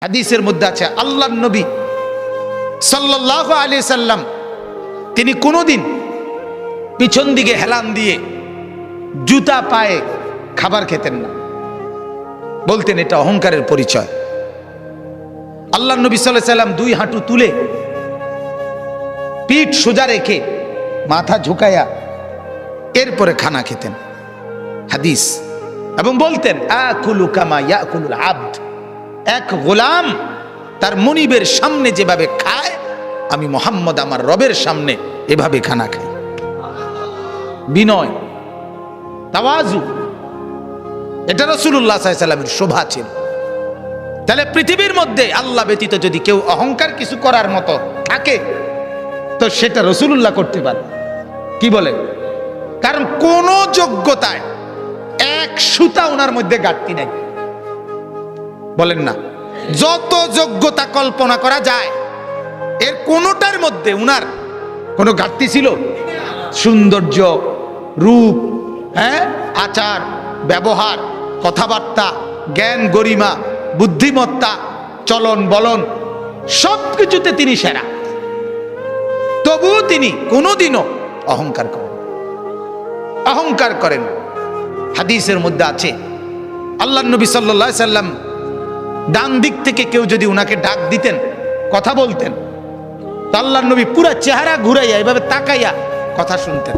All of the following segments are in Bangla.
হাদিসের মধ্যে আছে আল্লাহর নবী সাল্লাল্লাহু আলাইহি সাল্লাম তিনি কোনোদিন পিছন দিকে হেলান দিয়ে জুতা পায়ে খাবার খেতেন না, বলতেন এটা অহংকারের পরিচয়। আল্লাহর নবী সাল্লাল্লাহু আলাইহি সাল্লাম দুই হাঁটু তুলে পিঠ সোজা রেখে মাথা ঝুঁকায়া এরপরে খানা খেতেন, হাদিস। এবং বলতেন আকুলু কামা ইয়াকুলুল আবদ, এক গোলাম তার মনিবের সামনে যেভাবে খায় আমি মুহাম্মদ আমার রবের সামনে এভাবে খানা খাই। বিনয়, তাওয়াজু, এটা রাসূলুল্লাহ সাল্লাল্লাহু আলাইহি সাল্লামের শোভা ছিল। তাহলে পৃথিবীর মধ্যে আল্লাহ ব্যতীত যদি কেউ অহংকার কিছু করার মতো থাকে তো সেটা রাসূলুল্লাহ করতে পারে। কি বলে? কারণ কোন যোগ্যতায় এক সুতা ওনার মধ্যে ঘাটতি নাই, বলেন না? যত যোগ্যতা কল্পনা করা যায় এর কোনটার মধ্যে উনার কোনো ঘাটতি ছিল? সৌন্দর্য, রূপ, আচার ব্যবহার, কথাবার্তা, জ্ঞান গরিমা, বুদ্ধিমত্তা, চলন বলন সবকিছুতে তিনি সেরা। তবুও তিনি কোনোদিনও অহংকার করেন। হাদিসের মধ্যে আছে আল্লাহর নবী সাল্লাল্লাহু আলাইহি সাল্লাম ডান দিক থেকে কেউ যদি উনাকে ডাক দিতেন, কথা বলতেন, তো আল্লাহর নবী পুরা চেহারা ঘুরাইয়া এভাবে তাকাইয়া কথা শুনতেন।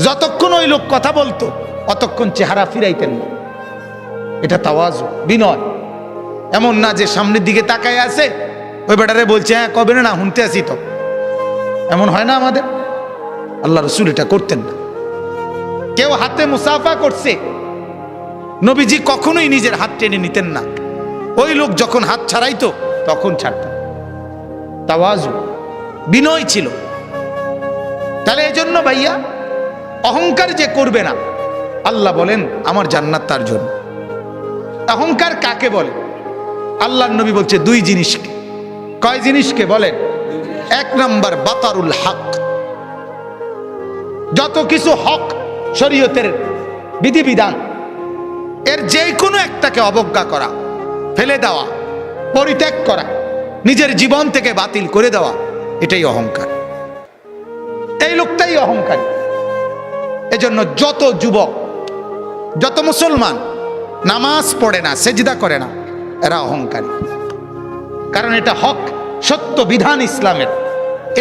যতক্ষণ ওই লোক কথা বলতো অতক্ষণ চেহারা ফিরাইতেন না। এটা তাওয়াজু, বিনয়। এমন না যে সামনের দিকে তাকাইয়া আছে, ওই বেটারে বলছে হ্যাঁ কবে না শুনতে আসি, তো এমন হয় না আমাদের। আল্লাহ রাসূল এটা করতেন না। কেউ হাতে মুসাফা করছে, নবীজি কখনোই নিজের হাত টেনে নিতেন না। ওই লোক যখন হাত ছাড়াইতো তখন ছাড়তেন। তাওয়াজু, বিনয় ছিল। তাহলে এই জন্য ভাইয়া অহংকার যে করবে না, আল্লাহ বলেন আমার জান্নাত তার জন্য। অহংকার কাকে বলে? আল্লাহর নবী বলছে দুই জিনিসকে। কয় জিনিসকে বলেন? এক নাম্বার বাতারুল হক, যত কিছু হক শরীয়তের বিধিবিধান এর যে কোনো একটাকে অবজ্ঞা করা, ফেলে দেওয়া, পরিত্যাগ করা, নিজের জীবন থেকে বাতিল করে দেওয়া, এটাই অহংকার। এই লোকটাই অহংকারী। এজন্য যত যুবক, যত মুসলমান নামাজ পড়ে না, সেজদা করে না, এরা অহংকারী। কারণ এটা হক, সত্য বিধান ইসলামের,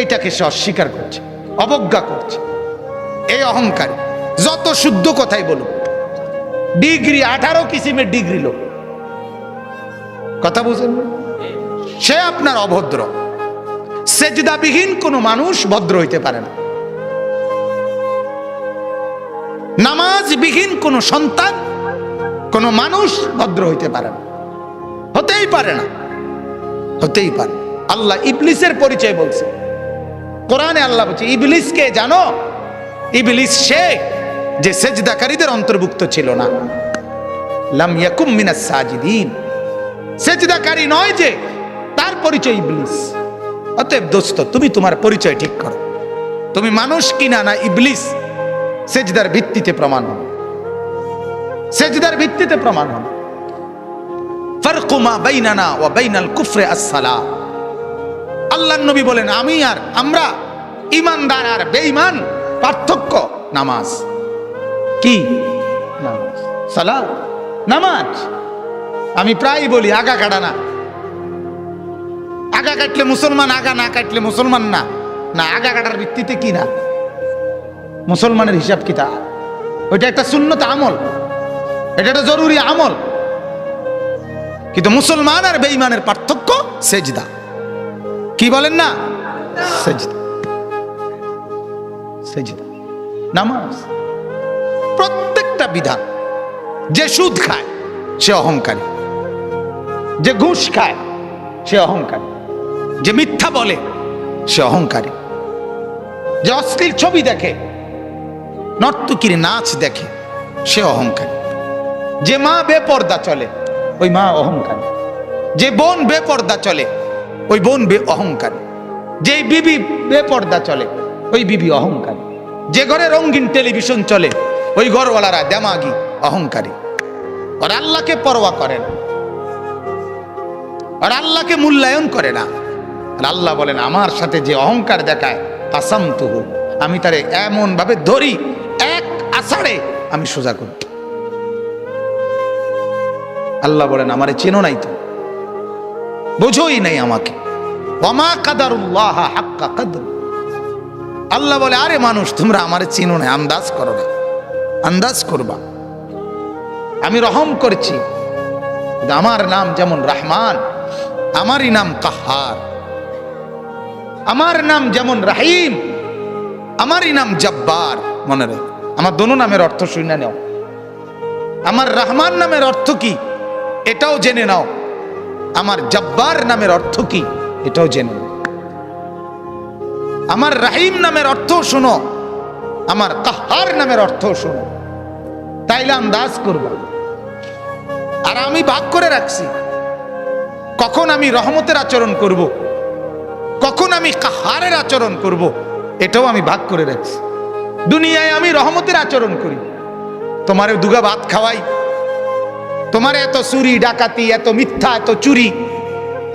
এইটাকে সে অস্বীকার করছে, অবজ্ঞা করছে। এই অহংকারী। যত শুদ্ধ কথাই বলুক, ডিগ্রি 18 কিসিমের ডিগ্রি লোক, কথা বুঝেন, সে আপনার অভদ্র। সেজদাবিহীন কোনো মানুষ ভদ্র হইতে পারে না। নামাজবিহীন কোনো সন্তান, কোনো মানুষ ভদ্র হইতে পারে না, হতেই পারে না, হতেই পারে। আল্লাহ ইবলিসের পরিচয় বলছে কোরআনে। আল্লাহ বলছে ইবলিসকে জানো? ইবলিস সে যে সেজদাকারীদের অন্তর্ভুক্ত ছিল না। লাম ইয়াকুম মিনাস সাজিদিন, সেজদাকারী নয় যে, তার পরিচয় ইবলিস। অতএব দোস্ত, তুমি তোমার পরিচয় ঠিক করো। তুমি মানুষ কিনা না ইবলিস, সেজদার ভিত্তিতে প্রমাণ হন, সেজদার ভিত্তিতে প্রমাণ হন। ফারকু মা বাইনানা ওয়া বাইনাল কুফরি আস-সালাহ। আল্লাহর নবী বলেন আমি আর আমরা, ঈমানদার আর বেঈমান, পার্থক্য নামাজ। কি? নামাজ, সালাত, নামাজ। আমি প্রায় বলি আগা কাটা না। আগা কাটলে মুসলমান, আগা না কাটলে মুসলমান না। না, আগা কাটার ভিত্তিতে কি না মুসলমানের হিসাব কিতাব। ওইটা একটা সুন্নত আমল, এটা একটা জরুরি আমল। কিন্তু মুসলমান আর বেঈমানের পার্থক্য সেজদা। কি বলেন না? সেজদা, সেজদা, নামাজ। প্রত্যেকটা বিধান। যে সুদ খায় সে অহংকারী, যে ঘুষ খায় সে অহংকারী, যে মিথ্যা বলে সে অহংকারী, যে অশ্লীল ছবি দেখে, নর্তকীর নাচ দেখে সে অহংকারী, যে মা বেপর্দা চলে ওই মা অহংকারী, যে বোন বেপর্দা চলে ওই বোন অহংকারী, যে বিবি বেপর্দা চলে ওই বিবি অহংকারী, যে ঘরে রঙিন টেলিভিশন চলে ওই ঘরওয়ালারা দেমাগি, অহংকারী। আর আল্লাহকে পরোয়া করেন। আর আল্লাহকে মূল্যায়ন করে না। আর আল্লাহ বলেন আমার সাথে যে অহংকার দেখায় কাসামতুহু, আমি তারে এমন ভাবে ধরি এক আষাঢ়ে আমি সোজা করি। আল্লাহ বলেন আমারে চেনো নাই, তো বোঝোই নাই আমাকে। ওয়ামা কাদারুল্লাহ হাক্কা কদর। আল্লাহ বলে আরে মানুষ তোমরা আমারে চিনো না, আন্দাজ করো না, আন্দাজ করবা। আমি রহম করছি, আমার নাম যেমন রহমান, আমারই নাম কাহার। আমার নাম যেমন রাহিম, আমারই নাম জব্বার। মনে রাখ, আমার দোনো নামের অর্থ শুনে নাও। আমার রহমান নামের অর্থ কি এটাও জেনে নাও, আমার জব্বার নামের অর্থ কি এটাও জেনে নাও। আমার রাহিম নামের অর্থ শোনো, আমার কাহার নামের অর্থ শোনো, তাইলে আন্দাজ করবা। আর আমি ভাগ করে রাখছি কখন আমি রহমতের আচরণ করব, কখন আমি কাহারের আচরণ করব, এটাও আমি ভাগ করে রাখছি। দুনিয়ায় আমি রহমতের আচরণ করি, তোমারে দুগা ভাত খাওয়াই, তোমার এত চুরি ডাকাতি, এত মিথ্যা, এত চুরি,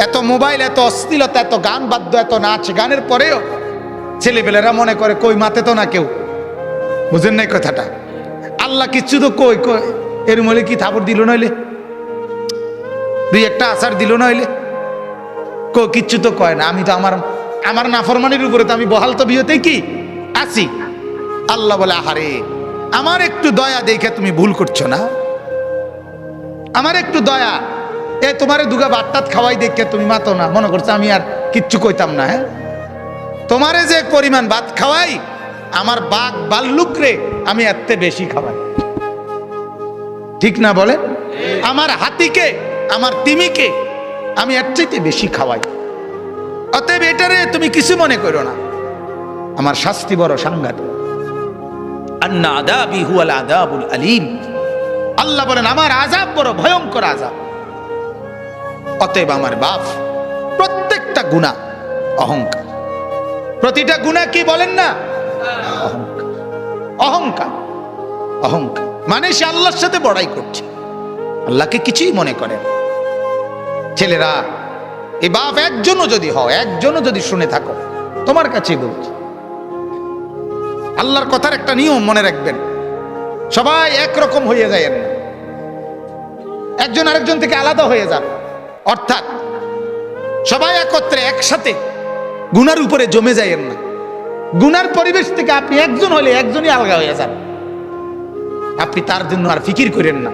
এত মোবাইল, এত অশ্লীলতা, এত গান বাদ্য, এত নাচ গানের পরেও ছেলেপেলেরা মনে করে কই মাতে তো না কেউ। বুঝেন নাই কথাটা? আল্লাহ কিচ্ছু তো কই কই এর মলে কি থাপড় দিল নইলে, দুই একটা আচার দিল নইলে, কিচ্ছু তো কয় না। আমি তো আমার নাফরমানির উপরে তো আমি বহাল তো বিয়েতেই কি আছি। আল্লাহ বলে আহারে আমার একটু দয়া দেখে তুমি ভুল করছো না, আমার একটু দয়া, এ তোমারে দুগা বাট্টাত খাওয়াই দেখে তুমি মাতো না, মনে করছো আমি আর কিচ্ছু কইতাম না। হ্যাঁ, তোমারে যে পরিমাণ ভাত খাওয়াই, আমার বাঘ বাল্লুক রে আমি এত বেশি খাওয়াই, ঠিক না বলে? আমার হাতিকে, আমার তিমিকে আমি এর চাইতে বেশি খাওয়াই। অতএব এটারে তুমি কিছু মনে করো না, আমার শাস্তি বড় সাংঘাতিক। আন্না আযাবি হুয়াল আযাবুল আলীম। আল্লাহ বলেন আমার আযাব বড় ভয়ঙ্কর আযাব। অতএব আমার বাপ প্রত্যেকটা গুনাহ অহংকার, প্রতিটা গুনাহ কি বলেন না অহংকার, অহংকার, অহংকার মানে সে আল্লাহর সাথে বড়াই করছে, আল্লাহকে কিছুই মনে করে না। ছেলেরা এই বাপ একজনও যদি হয়, একজনও যদি শুনে থাকো, তোমার কাছেই বলছি, আল্লাহর কথার একটা নিয়ম মনে রাখবেন, সবাই একরকম হয়ে যায় না, একজন আরেকজন থেকে আলাদা হয়ে যান। অর্থাৎ সবাই একত্রে একসাথে গুনার উপরে জমে যায় না। গুনার পরিবেশ থেকে আপনি একজন হলে একজনই আলাদা হয়ে যান, আপনি তার জন্য আর ফিকির করেন না।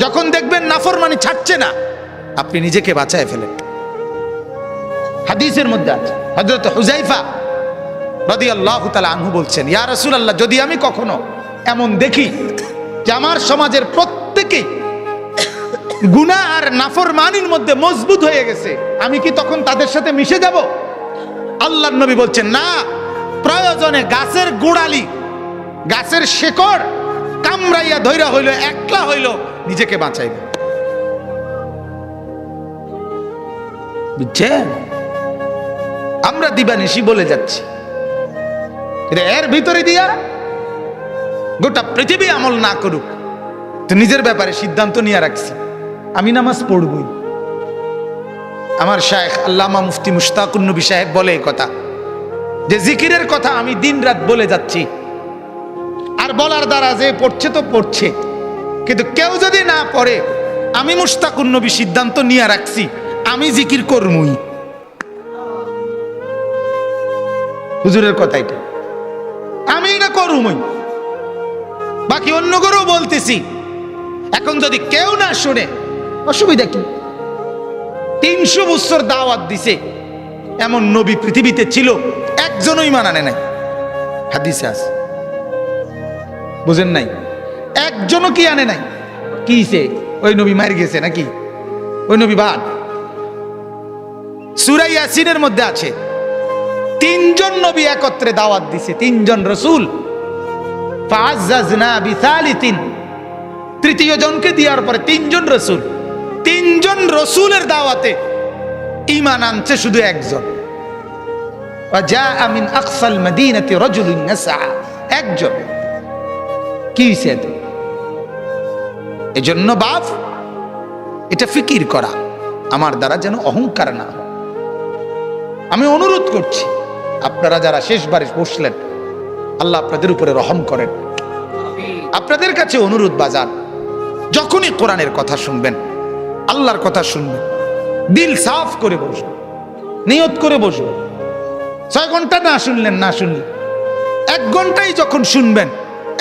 যখন দেখবেন নাফরমানি ছাড়ছে না, আপনি নিজেকে বাঁচায় ফেলেন। হাদিসের মধ্যে আছে, হযরত হুযায়ফা রাদিয়াল্লাহু তাআলা আনহু বলছেন, ইয়া রাসূলুল্লাহ, যদি আমি কখনো এমন দেখি যে আমার সমাজের প্রত্যেকেই গুনাহ আর নাফরমানির মধ্যে মজবুত হয়ে গেছে, আমি কি তখন তাদের সাথে মিশে যাব? আল্লাহর নবী বলছেন না, প্রয়োজনে গাছের গোড়ালি, গাছের শেকড় কামড়াইয়া ধইরা হইল, একলা হইল, নিজেকে বাঁচাইবে। বুঝছেন? আমরা দিবানিশি বলে যাচ্ছি, এর ভিতরে দিয়া গোটা পৃথিবী আমল না করুক, তো নিজের ব্যাপারে সিদ্ধান্ত নিয়ে রাখছি আমি নামাজ পড়বই। আমার শায়েখ আল্লামা মুফতি মুশতাকুন নবী সাহেব বলে এই কথা, যে জিকিরের কথা আমি দিন রাত বলে যাচ্ছি, আর বলার দ্বারা যে পড়ছে তো পড়ছে, কিন্তু কেউ যদি না পড়ে, আমি মুশতাকুন নবী সিদ্ধান্ত নিয়ে রাখছি আমি জিকির করবই। হুজুরের কথা এটা, আমি না করবই, বাকি অন্য করেও বলতেছি। এখন যদি কেউ না শুনে অসুবিধা কি? 300 বছর দাওয়াত দিছে, এমন নবী পৃথিবীতে ছিল, একজনই মানানে নাই। হাদিসে আছে, বুঝেন নাই? একজনও কি আনে নাই? কিছে ওই নবী মার গেছে নাকি? ওই নবী বাদ। সূরা ইয়াসিনের মধ্যে আছে 3জন নবী একত্রে দাওয়াত দিছে, 3জন রাসূল। ফাআযাযনা বিসালিতিন, তৃতীয় জনকে দেওয়ার পরে 3জন রাসূল, 3জন রাসূলের দাওয়াতে ঈমান আনছে শুধু একজন। ওয়াজাআ মিন আকসাল মাদিনাতি রাজুলুন ইয়াসআ, একজন। কি হইছে? এজন্য বাপ এটা ফিকির করা, আমার দ্বারা যেন অহংকার না হয়। আমি অনুরোধ করছি, আপনারা যারা শেষবারে বসলেন, আল্লাহ আপনাদের উপরে রহম করেন। আপনাদের কাছে অনুরোধ বাজার, যখনই কোরআনের কথা শুনবেন, আল্লাহর কথা শুনবেন, দিল সাফ করে বসবেন, নিয়ত করে বসবেন। 6 ঘন্টা না শুনলেন, না শুনলেন, 1 ঘন্টাই যখন শুনবেন,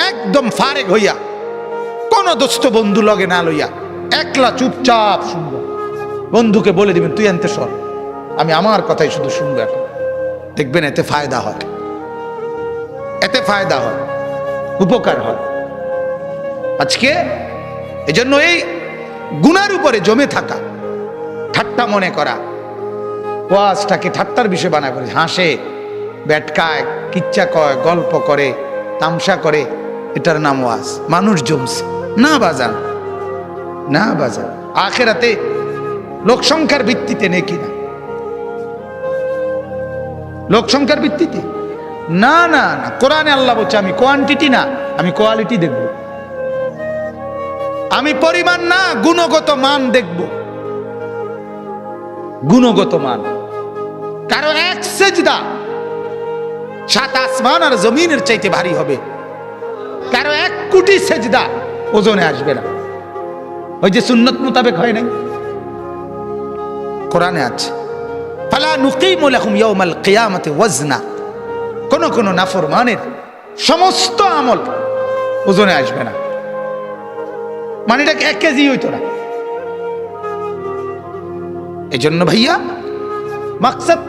একদম ফারেক হইয়া, কোন দোস্ত বন্ধু লগে না লইয়া, একলা চুপচাপ শুনবেন। বন্ধুকে বলে দিবেন, তুই আনতে সর, আমি আমার কথাই শুধু শুনবো এখন। দেখবেন এতে ফায়দা হয়, এতে ফায়দা হয়, উপকার হয়। আজকে এজন্য এই গুনার উপরে জমে থাকা, ঠাট্টা মনে করা, ওয়াজটাকে ঠাট্টার বিষয় বানা করে, হাসে, ব্যাটকায়, কিচ্ছা কয়, গল্প করে, তামসা করে, এটার নাম ওয়াজ। মানুষ জমছে না বাজান, না বাজান। আখেরাতে লোক সংখ্যার ভিত্তিতে নেকি না, লোক সংখ্যার ভিত্তিতে না, না না। কোরআনে আল্লাহ বলছে, আমি কোয়ান্টিটি না, আমি কোয়ালিটি দেখব। আমি পরিমাণ না, গুণগত মান দেখব, গুণগত মান। কারো 1 সেজদা 7 আসমান আর জমিনের চাইতে ভারী হবে, কারো 1 কোটি সেজদা ওজনে আসবে না। ওই যে সুন্নত মোতাবেক হয় নাই, কোরআনে আছে, ফালা নুকিমু লাহুম ইয়াউমাল কিয়ামাতি ওয়াজনা। কোন কোন নাফরমানের সমস্ত আমল ওজনে আসবে না, মানে এটা 1 কেজি হইতো না। এই জন্য ভাইয়া মাকসাদ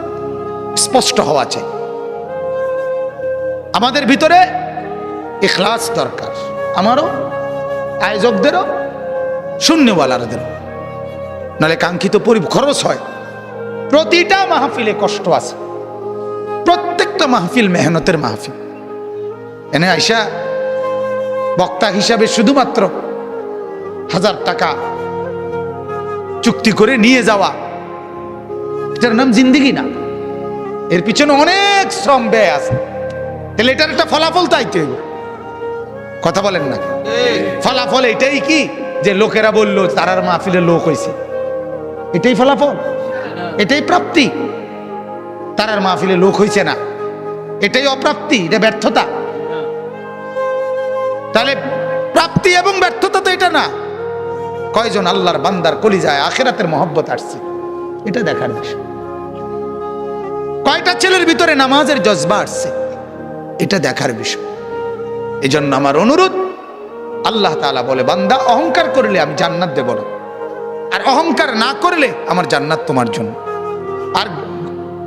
স্পষ্ট হওয়া চাই। আমাদের ভিতরে ইখলাস দরকার, আমারও, আয়োজকদেরও, শূন্যওয়ালাদেরও, নাহলে কাঙ্ক্ষিত খরচ হয়। প্রতিটা মাহফিলে কষ্ট আছে, প্রত্যেকটা মাহফিল মেহনতের মাহফিল। এনে আইসা বক্তা হিসাবে শুধুমাত্র 1000 টাকা চুক্তি করে নিয়ে যাওয়া, এটার নাম জিন্দেগি না। এর পিছনে অনেক শ্রম ব্যয় আছে। তাহলে এটার একটা ফলাফল চাইতে হইব, কথা বলেন না? ফলাফল এটাই কি যে লোকেরা বললো তারার মাহফিলে লোক হয়েছে, এটাই ফলাফল, এটাই প্রাপ্তি? তারার মাহফিলে লোক হয়েছে না, এটাই অপ্রাপ্তি, এটা ব্যর্থতা। তাহলে প্রাপ্তি এবং ব্যর্থতা তো এটা না। কয়জন আল্লাহর বান্দার কলিজায় আখিরাতের মহব্বত আসছে, এটা দেখার বিষয়। কয়টা ছেলের ভিতরে নামাজের জজবা আসছে, এটা দেখার বিষয়। এই জন্য আমার অনুরোধ, আল্লাহ তাআলা বলে, বান্দা অহংকার করলে আমি জান্নাত দেব না, আর অহংকার না করলে আমার জান্নাত তোমার জন্য। আর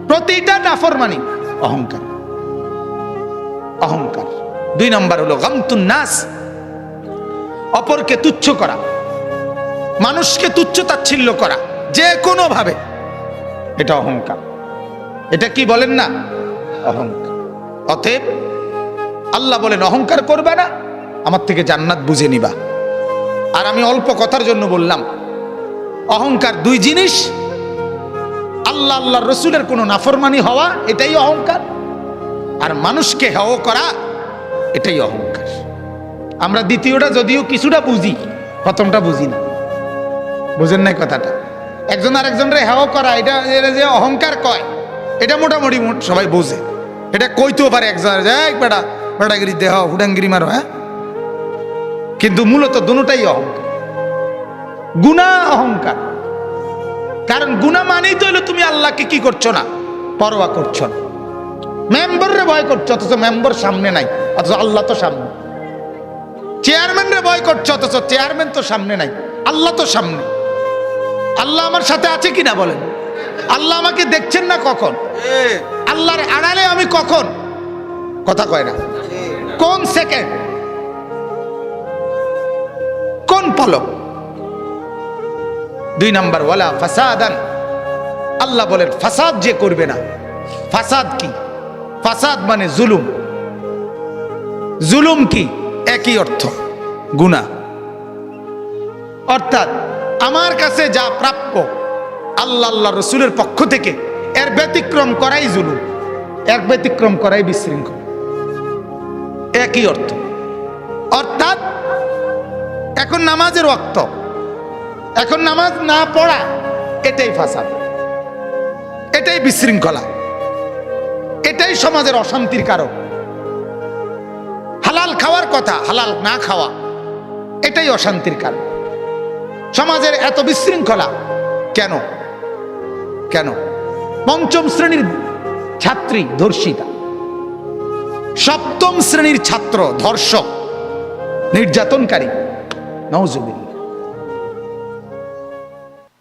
প্রতিটা নাফরমানি অহংকার, অহংকার। 2 নম্বর হলো গামতুন নাস, অপরকে তুচ্ছ করা, মানুষকে তুচ্ছ তাচ্ছিল্য করা যে কোনো ভাবে, এটা অহংকার। এটা কি বলেন না? অহংকার। অতএব আল্লাহ বলেন অহংকার করবে না, আমার থেকে জান্নাত বুঝে নিবা। আর আমি অল্প কথার জন্য বললাম, অহংকার 2 জিনিস। আল্লাহ আল্লাহর রসুলের কোনো নাফরমানি হওয়া, এটাই অহংকার। আর মানুষকে হেয় করা, এটাই অহংকার। আমরা দ্বিতীয়টা যদিও কিছুটা বুঝি, প্রথমটা বুঝি না। বুঝেন নাই কথাটা? একজন আরেকজনের হেয় করা, এটা যে অহংকার কয়, এটা মোটামুটি সবাই বোঝে। এটা কইতেও পারে একজন, বেটা বেটাগিরি দেহ হুডাঙ্গিরি মারো, হ্যাঁ। কিন্তু মূলত দুটোটাই অহংকার, গুনাহ অহংকার। কারণ গুনাহ মানেই তো হলো তুমি আল্লাহকে কি করছো না, পরোয়া করছো না। মেম্বাররে ভয় করছো, অথচ মেম্বার সামনে নাই, অথচ আল্লাহ তো সামনে। চেয়ারম্যানরে ভয় করছো, অথচ চেয়ারম্যান তো সামনে নাই, আল্লাহ তো সামনে। আল্লাহ আমার সাথে আছে কিনা বলেন? আল্লাহ আমাকে দেখছেন না কখন? আল্লাহর আড়ালে আমি কখন? কথা কয় না। কোন সেকেন্ড, কোন পলক? 2 নম্বর, ওয়ালা ফাসাদান। আল্লাহ বলেন ফাসাদ যে করবে না। ফাসাদ কি? ফাসাদ মানে জুলুম। জুলুম কি? একই অর্থ, গুনাহ। অর্থাৎ আমার কাছে যা প্রাপ্য আল্লাহ আল্লাহ রসুলের পক্ষ থেকে, এর ব্যতিক্রম করাই জুলুম, এক ব্যতিক্রম করাই বিশৃঙ্খল। একই অর্থ। অর্থাৎ এখন নামাজের ওয়াক্ত, এখন নামাজ না পড়া এটাই ফাসাদ, এটাই বিশৃঙ্খলা, এটাই সমাজের অশান্তির কারণ। হালাল খাওয়ার কথা, হালাল না খাওয়া, এটাই অশান্তির কারণ। সমাজের এত বিশৃঙ্খলা কেন? কেন? পঞ্চম শ্রেণীর ছাত্রী ধর্ষিতা, সপ্তম শ্রেণীর ছাত্র ধর্ষক, নির্যাতনকারী, নাউজুবিল্লাহ।